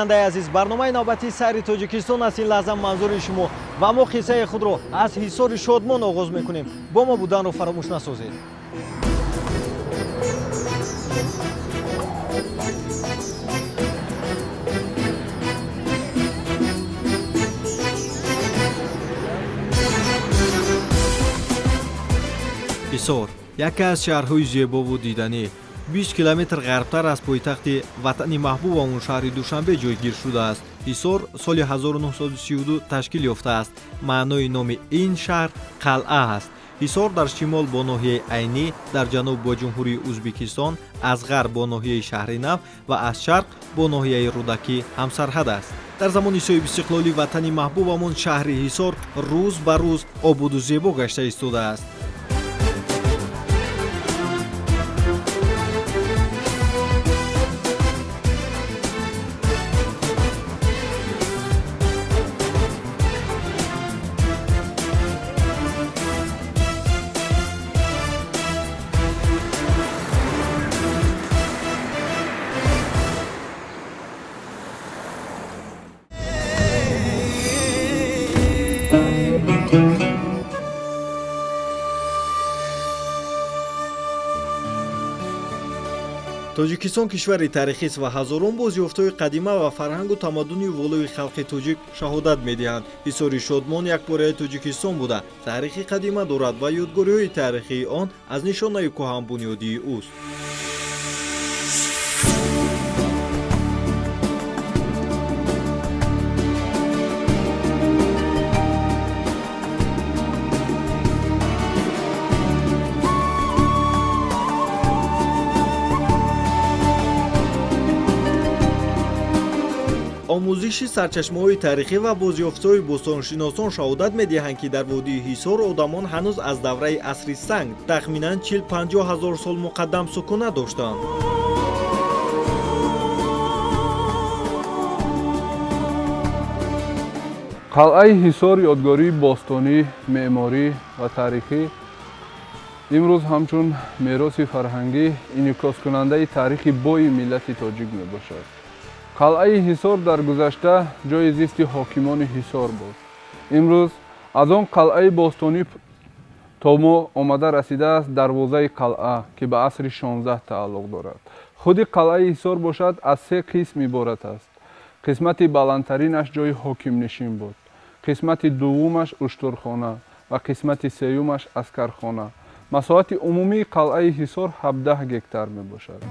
бинандаи азиз, барномаи навбати Сайри Тоҷикистон аст ин лаҳза манзури шумо ва мо қиссаи худро аз ҳисори шодмон оғоз мекунем. Бо мо буданро фаромӯш насозед. ҳисор яке аз шаҳрҳои зебову диданӣ 20 километр ғарбтар аз пойтахти ватани маҳбубамон шаҳри Душанбе ҷойгир шудааст. ҳисор соли 1932 ташкил ёфтааст. маънои номи ин шаҳр қалъа аст. ҳисор дар шимол бо ноҳияи Айнӣ, дар ҷануб бо ҷумҳурии Ӯзбекистон, аз ғарб бо ноҳияи Шаҳри Нав ва аз шарқ бо ноҳияи Рудакӣ ҳамсарҳад аст. дар замони соҳиб истиқлолӣ ватани маҳбубамон шаҳри ҳисор рӯз ба рӯз ободу зебо гашта истодааст. тоҷикистон кишвари таърихист ва ҳазорон бозёфтҳои қадима ва фарҳангу тамаддуни волои халқи тоҷик шаҳодат медиҳанд. ҳисори шодмон якбораи Тоҷикистон буда таърихи қадима дорад ва ёдгориҳои таърихии он аз нишонаи кӯҳанбунёдии уст. омӯзиши сарчашмаҳои таърихӣ ва бозёфтҳои бӯстоншиносон шаҳодат медиҳанд, ки дар водии ҳисор одамон ҳанӯз аз давраи асри санг тахминан 40-50 ҳазор сол муқаддам сукуна доштанд. қалъаи ҳисор ёдгории бостонӣ, меъморӣ ва таърихӣ имрӯз ҳамчун мероси фарҳангӣ инъикоскунандаи таърихи бои миллати тоҷик мебошад. қалъаи ҳисор дар гузашта ҷои зисти ҳокимони ҳисор буд. имрӯз аз он қалъаи бостонӣ то мо омада расидааст дарвозаи қалъа, ки ба асри 16 тааллуқ дорад. худи қалъаи ҳисор бошад аз 3 қисм иборат аст. қисмати баландтаринаш ҷои ҳокимнишин буд, қисмати дуввумаш уштурхона ва қисмати сеюмаш аскархона. масоҳати умумии қалъаи ҳисор 17 гектар мебошад.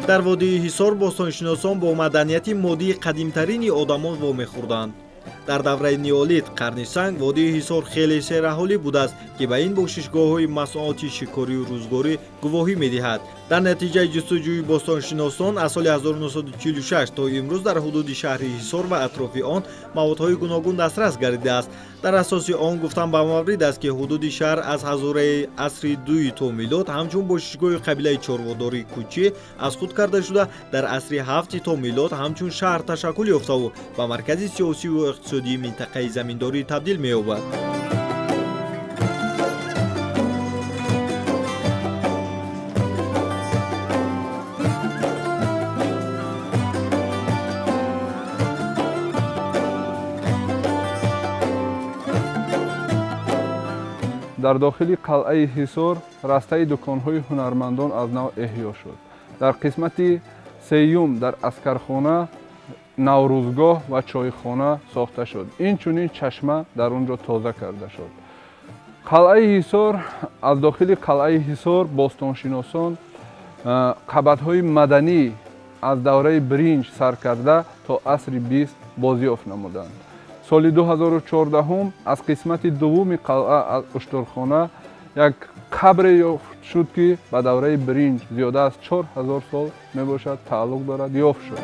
дар водии ҳисор бостоншиносон бо маданияти моддии қадимтарини одамон вомехӯрданд. дар давраи неолит қарни санг водии ҳисор хеле сераҳолӣ будааст, ки ба ин бошишгоҳҳои масоати шикорию рӯзгорӣ гувоҳӣ медиҳад. дар натиҷаи ҷустуҷӯи бостоншиносон аз соли 1946 то имрӯз дар ҳудуди шаҳри ҳисор ва атрофи он маводҳои гуногун дастрас гардидааст. дар асоси он гуфтан ба маврид аст, ки ҳудуди шаҳр аз ҳазораи асри 2 то милод ҳамчун бошишгоҳи қабилаи чорводории кӯчӣ аз худ карда шуда, дар асри 7 то милод ҳамчун шаҳр ташаккул ёфтаву ба маркази сиёсиву иқтисодии минтақаи заминдорӣ табдил меёбад. дар дохили қалъаи ҳисор растаи дуконҳои ҳунармандон аз нав эҳё шуд. дар қисмати сеюм дар аскархона наврӯзгоҳ ва чойхона сохта шуд. инчунин чашма дар он ҷо тоза карда шуд. қалъаи ҳисор аз дохили қалъаи ҳисор бостоншиносон қабатҳои маданӣ аз давраи биринҷ сар карда то асри 20 бозёфт намуданд. соли 2014 аз қисмати дуввуми қалъа аз уштурхона як қабре ёфт шуд, ки ба давраи биринҷ зиёда аз 4000 сол мебошад тааллуқ дорад, ёфт шуд.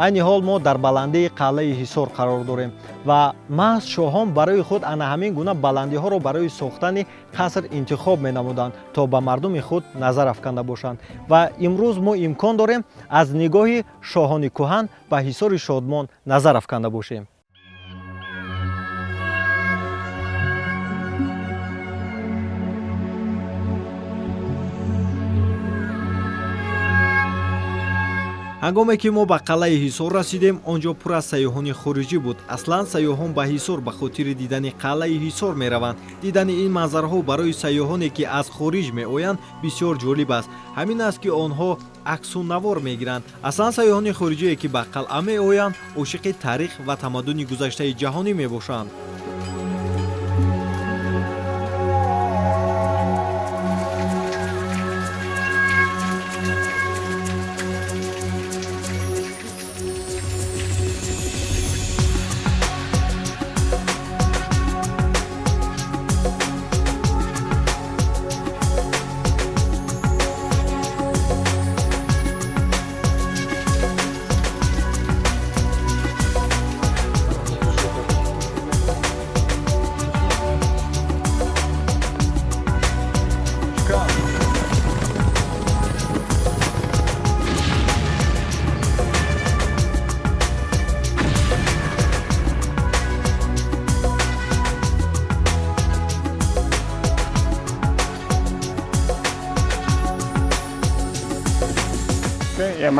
айни ҳол мо дар баландии қалъаи ҳисор қарор дорем ва маҳз шоҳон барои худ ана ҳамин гуна баландиҳоро барои сохтани қаср интихоб менамуданд то ба мардуми худ назар афканда бошанд ва имрӯз мо имкон дорем аз нигоҳи шоҳони кӯҳан ба ҳисори шодмон назар афканда бошем. ҳангоме ки мо ба қалъаи ҳисор расидем, он ҷо пур аз сайёҳони хориҷӣ буд. Аслан сайёҳон ба ҳисор ба хотири дидани қалъаи ҳисор мераванд. Дидани ин манзараҳо барои сайёҳоне ки аз хориҷ меоянд бисёр ҷолиб аст. ҳамин аст ки онҳо аксунавор мегиранд. аслан сайёҳони хориҷие ки ба қалъа меоянд, ошиқи таърих ва тамаддуни гузаштаи ҷаҳонӣ мебошанд.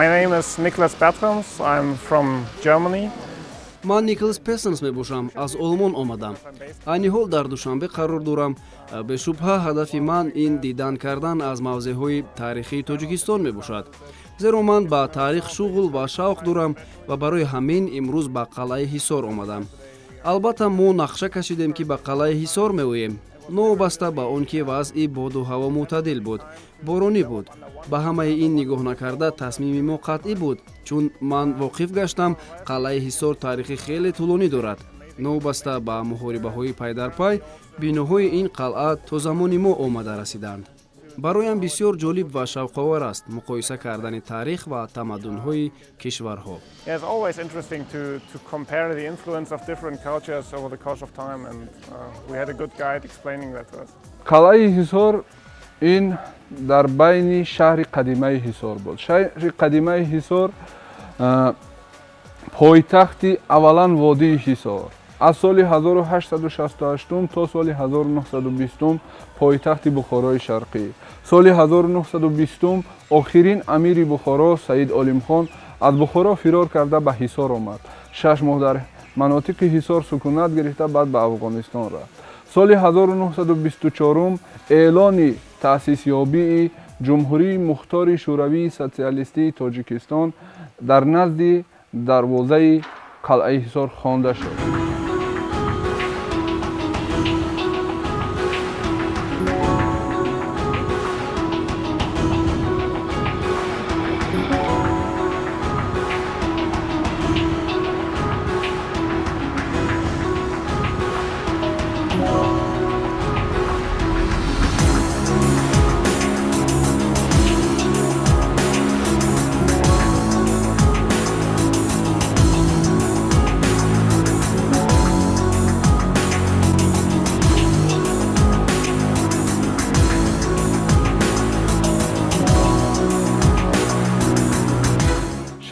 My name is Nicholas Bertrams. I'm from Germany. ман Николас Пессенс мебошам, аз Олмон омадам. айни ҳол дар Душанбе қарор дорам. Бешубҳа ҳадафи ман ин дидан кардан аз мавзеъҳои таърихии Тоҷикистон мебошад. зеро ман ба таърих шуғл ва шавқ дорам ва барои ҳамин имрӯз ба қалъаи ҳисор омадам. албатта мо нақша кашидем ки ба қалъаи ҳисор меоем. новобаста ба он ки вазъи боду ҳаво мӯътадил буд, боронӣ буд. ба ҳамаи ин нигоҳ накарда тасмими мо қатъӣ буд, чун ман воқиф гаштам қалъаи ҳисор таърихи хеле тӯлонӣ дорад. новобаста ба муҳорибаҳои пайдарпай биноҳои ин қалъа то замони мо омада расиданд. бароям бисёр ҷолиб ва шавқовар аст муқоиса кардани таърих ва тамаддунҳои кишварҳо. It's always interesting to compare the influence of different cultures over the course of time, and we had a good guide explaining that to us. қалъаи ҳисор ин дар байни шаҳри қадимаи ҳисор буд. шаҳри қадимаи ҳисор пойтахти аввалан водии ҳисор. аз соли 1868 то соли 1920 пойтахти бухорои шарқӣ. соли 1920 охирин амири бухоро Саид Олимхон аз бухоро фирор карда ба ҳисор омад. 6 моҳ дар манотиқи ҳисор сукунат гирифта баъд ба Афғонистон рафт. соли 1924 эълони таъсисёбии ҷумҳурии мухтори шӯравии социалистии Тоҷикистон дар назди дарвозаи қалъаи ҳисор хонда шуд.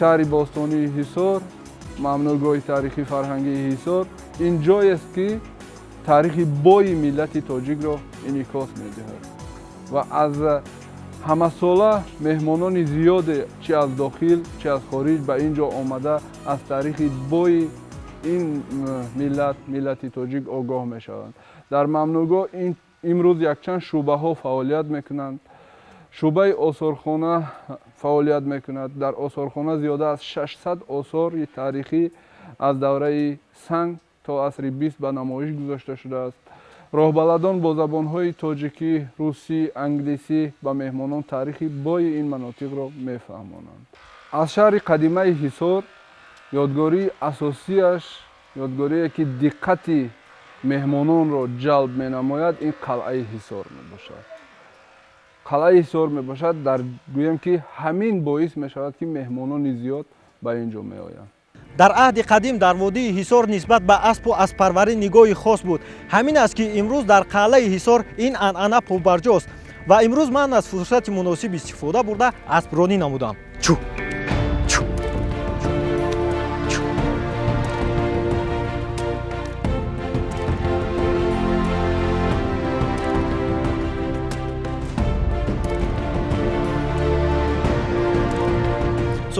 шаҳри бостонии ҳисор, мамнӯъгоҳи таърихи фарҳангии ҳисор ин ҷоест ки таърихи бои миллати тоҷикро инъикос медиҳад ва аз ҳамасола меҳмонони зиёде чӣ аз дохил чӣ аз хориҷ ба ин ҷо омада аз таърихи бои ин миллати тоҷик огоҳ мешаванд. дар мамнӯъгоҳ имрӯз якчанд шӯъбаҳо фаъолият мекунанд. шӯъбаи осорхона фаъолият мекунад. дар осорхона зиёда аз 600 осори таърихӣ аз давраи санг то асри 20 ба намоиш гузошта шудааст. роҳбаладон бо забонҳои тоҷикӣ, русӣ, англисӣ ба меҳмонон таърихи бои ин манотиқро мефаҳмонанд. аз шаҳри қадимаи ҳисор ёдгории асосияш, ёдгорие ки диққати меҳмононро ҷалб менамояд, ин қалъаи ҳисор мебошад. қалъаи ҳисор мебошад, дар гӯям ки ҳамин боис мешавад ки меҳмонони зиёд ба ин ҷо меоянд. дар аҳди қадим дар водии ҳисор нисбат ба аспу аспарварӣ нигоҳи хос буд. Ҳамин аст ки имрӯз дар қалъаи ҳисор ин анъана пурбарҷост ва имрӯз ман аз фурсати муносиб истифода бурда аспронӣ намудам. Чу чу.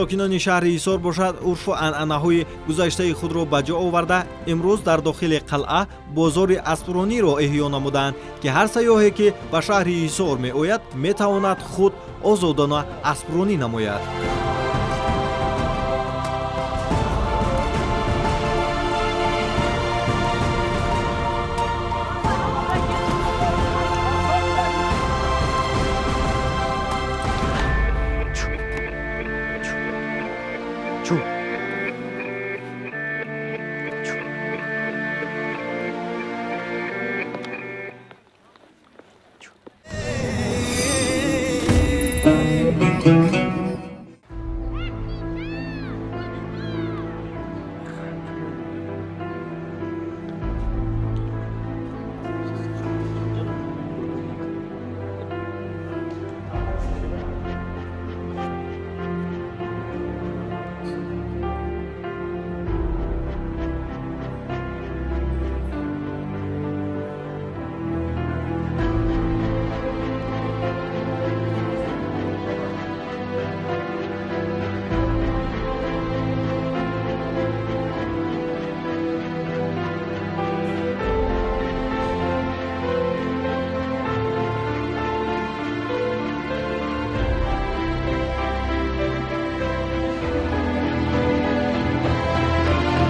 сокинони шаҳри ҳисор бошад урфу анъанаҳои гузаштаи худро ба ҷо оварда имрӯз дар дохили қалъа бозори аспрониро эҳё намуданд ки ҳар сайёҳе ки ба шаҳри ҳисор меояд метавонад худ озодона аспронӣ намояд.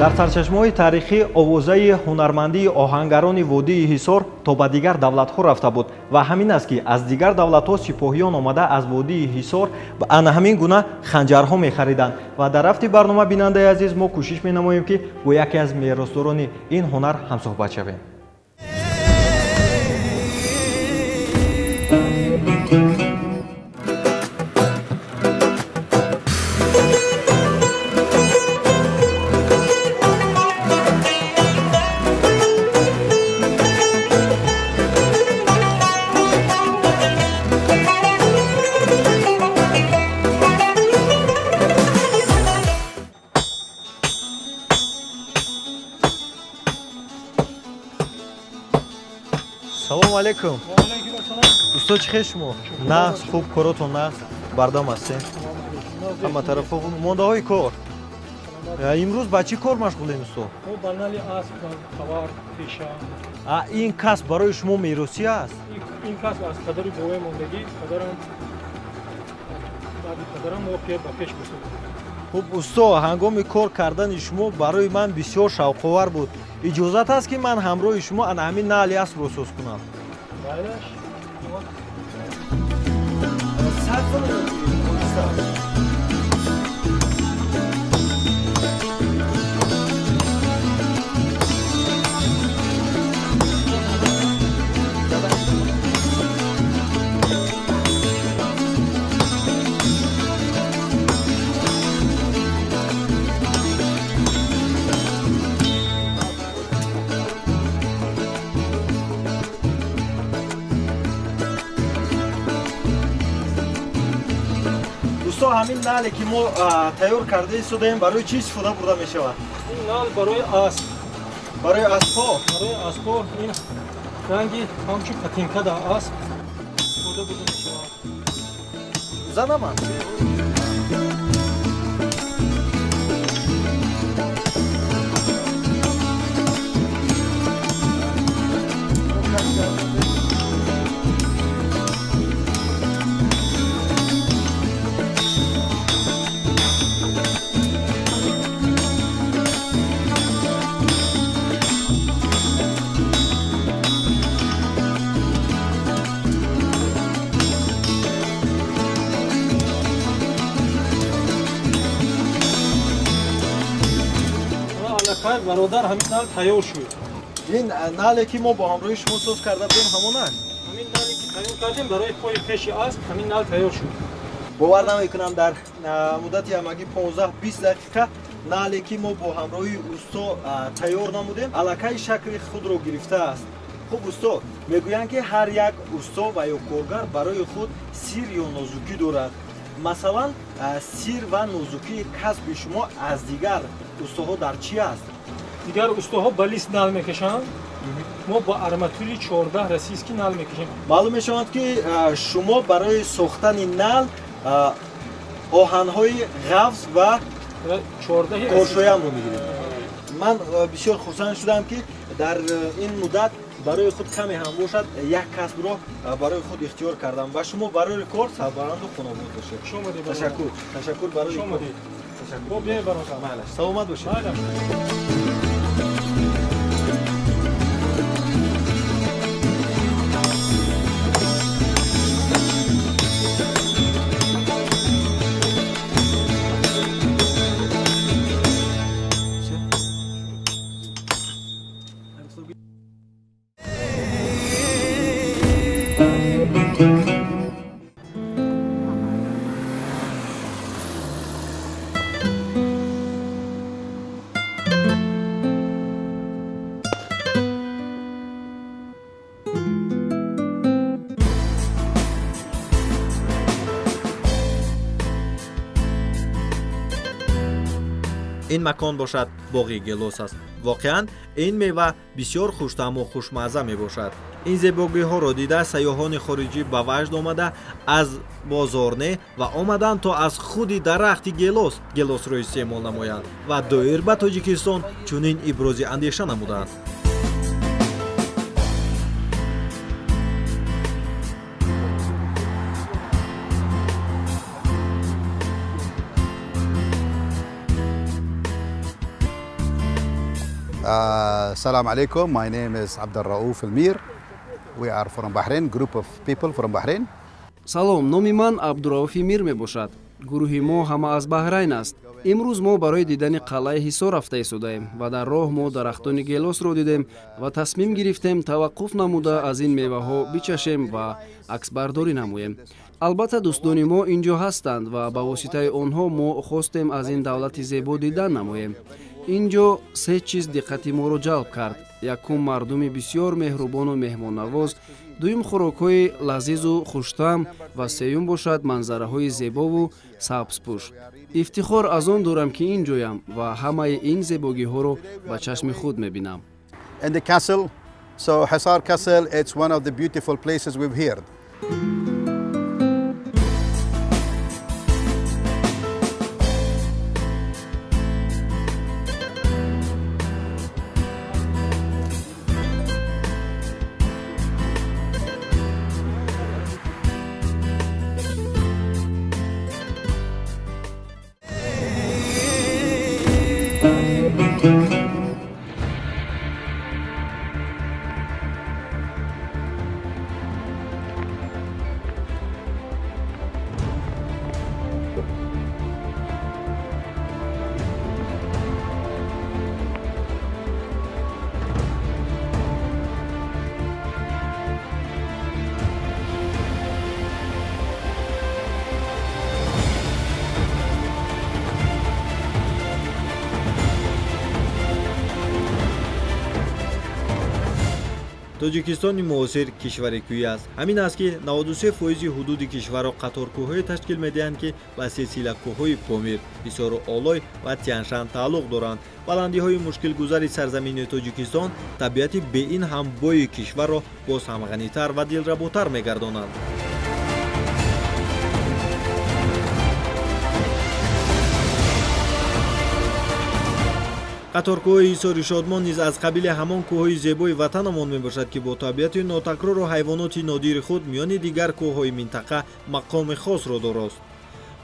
дар сарчашмаҳои тарихӣ овозаи ҳунармандии оҳангарони водии ҳисор то ба дигар давлатҳо рафта буд ва ҳамин аст ки аз дигар давлатҳо сипоҳиён омада аз водии ҳисор ана ҳамин гуна ханҷарҳо мехариданд ва дар рафти барнома бинандаи азиз мо кӯшиш менамоем ки бо яке аз меросдорони ин ҳунар ҳамсӯҳбат шавем. салому алейкум. Усто чӣ хеш шумо? Нағз хуб коротон нағз бардам ҳастем. Ҳама тарафо мондаҳои кор. Имрӯз ба чӣ кор машғулем усто? банали асп тавар пеша. Ин касб барои шумо меросӣ аст? Ин касб аз падари бовои мондагӣ падарам воқеа ба пеш бурд. Хуб усто, ҳангоми кор кардани шумо барои ман бисёр шавқовар буд. Иҷозат аст ки ман ҳамроҳи шумо ана ҳамин наъли аспро соз кунам? Байлаш. ҳамин наъле ки мо тайёр карда истодаем барои чӣ истифода бурда мешавад? Ин наъл барои асп. Барои аспҳо? Барои аспҳо ин ранги ҳамчун патинка дар асп истифода бурда мешавад. Занаман. бародар ҳамин наъл тайёр шуд. Ин наъле ки мо бо ҳамроҳи шумо соз карда будем ҳамон аст? Ҳамин наъле ки тайёр кардем барои пои пеши асп ҳамин наъл тайёр шуд. бовар намекунам дар муддати ҳамагӣ 15-20 дақиқа нале ки мо бо ҳамроҳи усто тайёр намудем аллакай шакли худро гирифтааст. хуб усто, мегӯянд ки ҳар як усто ва ё коргар барои худ сир ё нозукӣ дорад. масалан сир ва нозукии касби шумо аз дигар устоҳо дар чи аст? дигар устоҳо ба лист нал мекашанд, мо ба арматури 14 расиски нал мекашем. маълум мешавад ки шумо барои сохтани нал оҳанҳои ғафз ва 14 коршоямро мегиред. ман бисёр хурсанд шудам ки дар ин муддат барои худ каме ҳам бошад як касбро барои худ ихтиёр кардам ва шумо барои кор сарбаранду хунобод бошед. Ташаккур барои кор. Ташаккур. Саломат бошед. ин макон бошад боғи гелос аст. воқеан ин мева бисёр хуштаъму хушмазза мебошад. ин зебогиҳоро дида сайёҳони хориҷӣ ба ваҷд омада аз бозорне ва омадан то аз худи дарахти гелосро истеъмол намоянд ва доир ба Тоҷикистон чунин ибрози андеша намуданд. Assalamu alaikum. My name is Abdul Rauf Almir. We are from Bahrain, group of people from Bahrain. салом, номи ман абдурауфи мир мебошад. гурӯҳи мо ҳама аз баҳрайн аст. имрӯз мо барои дидани қалъаи ҳисор рафта истодаем ва дар роҳ мо дарахтони гелосро дидем ва тасмим гирифтем таваққуф намуда аз ин меваҳо бичашем ва аксбардорӣ намоем. албатта дӯстони мо ин ҷо ҳастанд ва ба воситаи онҳо мо хостем аз ин давлати зебо дидан намоем. ин ҷо се чиз диққати моро ҷалб кард. якум мардуми бисёр меҳрубону меҳмоннавоз, дуюм хӯрокҳои лазизу хуштаъм ва сеюм бошад манзараҳои зебову сабзпӯш. ифтихор аз он дорам ки ин ҷоям ва ҳамаи ин зебогиҳоро ба чашми худ мебинам. In the castle, so Hisar Castle, it's one of the beautiful places we've heard. тоҷикистони муосир кишвари кӯҳӣ аст. ҳамин аст ки 93% ҳудуди кишварро қаторкӯҳҳое ташкил медиҳанд ки ба силсила кӯҳҳои помир, ҳисору олой ва тяншан тааллуқ доранд. баландиҳои мушкилгузари сарзамини Тоҷикистон табиати беин ҳам бои кишварро боз ҳам ғанитар ва дилработар мегардонанд. қаторкӯҳои ҳисори шодмон низ аз қабили ҳамон кӯҳҳои зебои ватанамон мебошад ки бо табиати нотакрору ҳайвоноти нодири худ миёни дигар кӯҳҳои минтақа мақоми хосро дорост.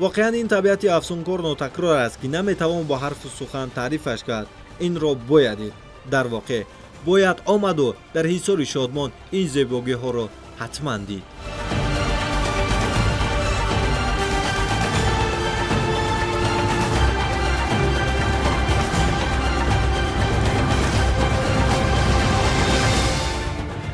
воқеан ин табиати афсункор нотакрор аст ки наметавон бо ҳарфу сухан таърифаш кард. инро бояд дид. дар воқеъ бояд омаду дар ҳисори шодмон ин зебогиҳоро ҳатман дид.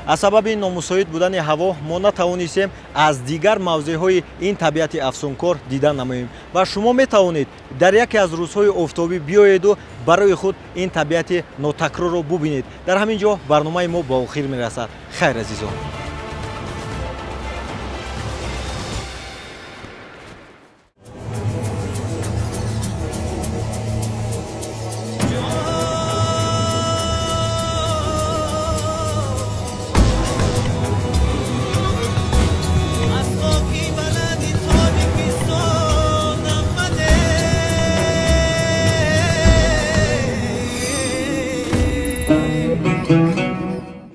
аз сабаби номусоид будани ҳаво мо натавонистем аз дигар мавзеъҳои ин табиати афсункор дидан намоем ва шумо метавонед дар яке аз рӯзҳои офтобӣ биёеду барои худ ин табиати нотакрорро бубинед. дар ҳамин ҷо барномаи мо ба охир мерасад. хайр азизон.